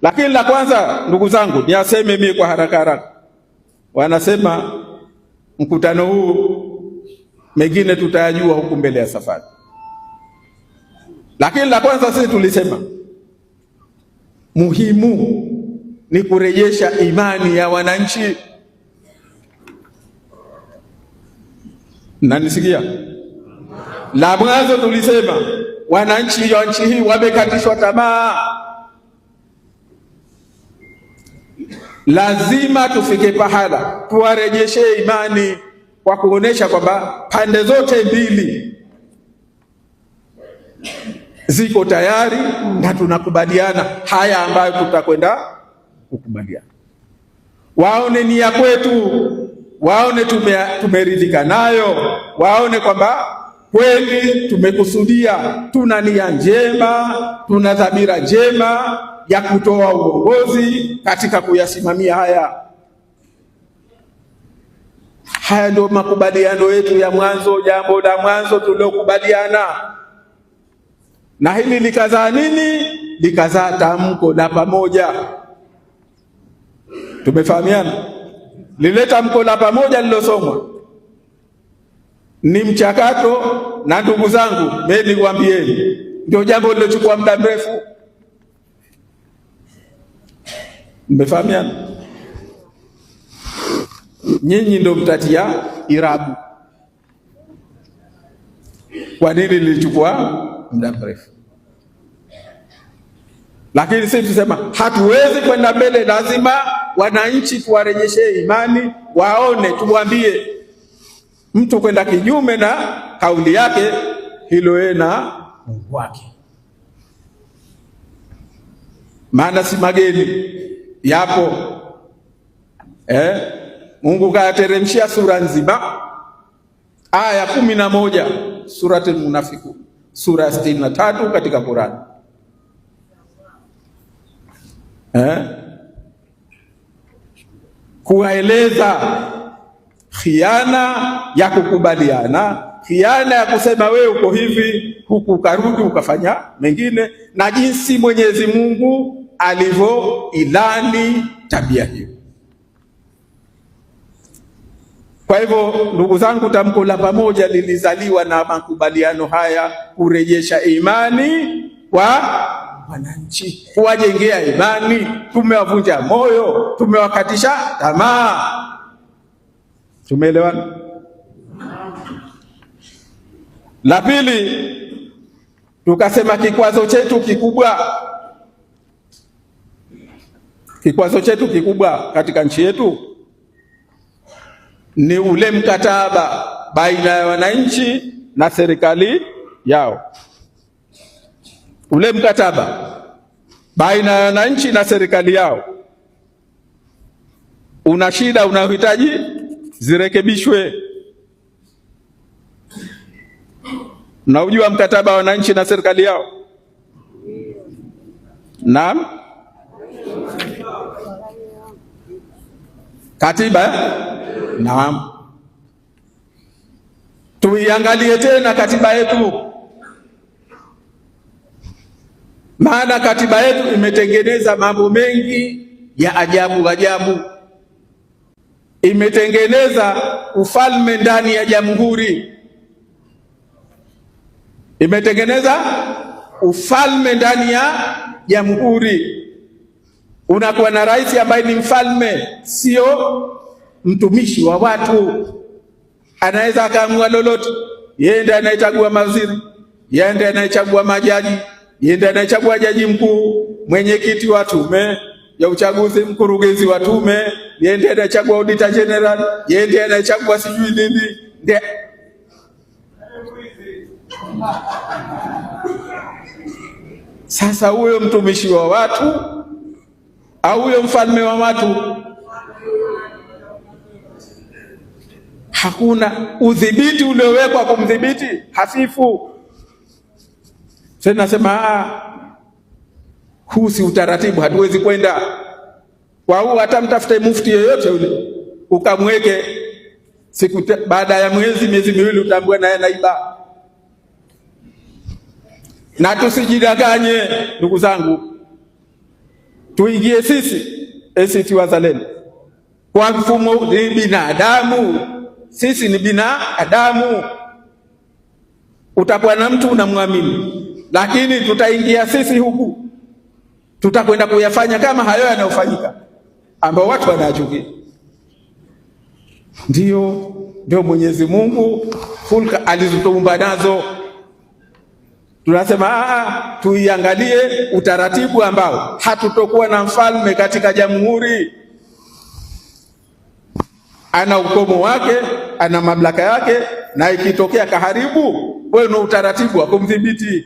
Lakini la kwanza, ndugu zangu, niaseme mimi kwa haraka haraka. Wanasema mkutano huu mengine tutayajua huku mbele ya safari. Lakini la kwanza sisi tulisema muhimu ni kurejesha imani ya wananchi. Nanisikia? La mwanzo tulisema wananchi wa nchi hii wamekatishwa tamaa. Lazima tufike pahala tuwarejeshe imani kwa kuonesha kwamba pande zote mbili ziko tayari na tunakubaliana haya ambayo tutakwenda kukubaliana. Waone nia kwetu, waone tumeridhika nayo, waone kwamba kweli tumekusudia, tuna nia njema, tuna dhamira njema ya kutoa uongozi katika kuyasimamia haya. Haya ndio makubaliano yetu ya mwanzo, jambo la mwanzo tuliokubaliana. Na hili likazaa nini? Likazaa tamko la pamoja. Tumefahamiana? Lile tamko la pamoja lilosomwa ni mchakato, na ndugu zangu, mimi niwaambieni, ndio jambo lilochukua muda mrefu. Mmefahamiana? Nyinyi ndio mtatia irabu kwa nini lilichukua muda mrefu. Lakini sisi tusema hatuwezi kwenda mbele, lazima wananchi tuwarejeshe imani, waone, tumwambie mtu kwenda kinyume na kauli yake, hilo yeye na Mungu wake. Maana si mageni yapo. Mungu kayateremshia sura nzima, aya 11 Suratul Munafiqun, sura 63 katika Qur'an. Kuwaeleza khiana ya kukubaliana, khiana ya kusema wewe uko hivi, huku ukarudi ukafanya mengine, na jinsi Mwenyezi Mungu alivyo ilani tabia hiyo. Kwa hivyo ndugu zangu, tamko la pamoja lilizaliwa na makubaliano haya, kurejesha imani kwa wananchi, kuwajengea imani. Tumewavunja moyo, tumewakatisha tamaa. Tumeelewana? La pili, tukasema kikwazo chetu kikubwa katika nchi yetu ni ule mkataba baina ya wananchi na serikali yao. Ule mkataba baina ya wananchi na serikali yao una shida, unahitaji zirekebishwe. Mnaujua mkataba wa wananchi na serikali yao? Naam. Katiba? Naam. Tuiangalie tena katiba yetu, maana katiba yetu imetengeneza mambo mengi ya ajabu ajabu. Imetengeneza ufalme ndani ya jamhuri, imetengeneza ufalme ndani ya jamhuri. Unakuwa na rais ambaye ni mfalme, sio mtumishi wa watu. Anaweza akaamua lolote. Yeye ndiye anayechagua mawaziri, yeye ndiye anayechagua majaji, yeye ndiye anayechagua jaji mkuu, mwenyekiti wa tume ya uchaguzi, mkurugenzi wa tume, yeye ndiye anayechagua auditor general, yeye ndiye anayechagua sijui nini. Sasa huyo mtumishi wa watu au huyo mfalme wa watu, hakuna udhibiti uliowekwa kumdhibiti, hafifu. Sasa nasema huu si utaratibu, hatuwezi kwenda kwa huu. Hata mtafute mufti yoyote ule ukamweke, siku baada ya miezi miwili utaambiwa naye naiba. Na tusijidanganye ndugu zangu, tuingie sisi ACT Wazalendo kwa mfumo, ni binadamu, sisi ni binadamu. Utakuwa na mtu unamwamini, lakini tutaingia sisi huku, tutakwenda kuyafanya kama hayo yanayofanyika ambao watu wanachukia. Ndio Mwenyezi Mungu fulka alizotuumba nazo. Tunasema tuiangalie utaratibu ambao hatutokuwa na mfalme katika jamhuri. Ana ukomo wake, ana mamlaka yake, na ikitokea kaharibu, wewe una utaratibu wa kumdhibiti.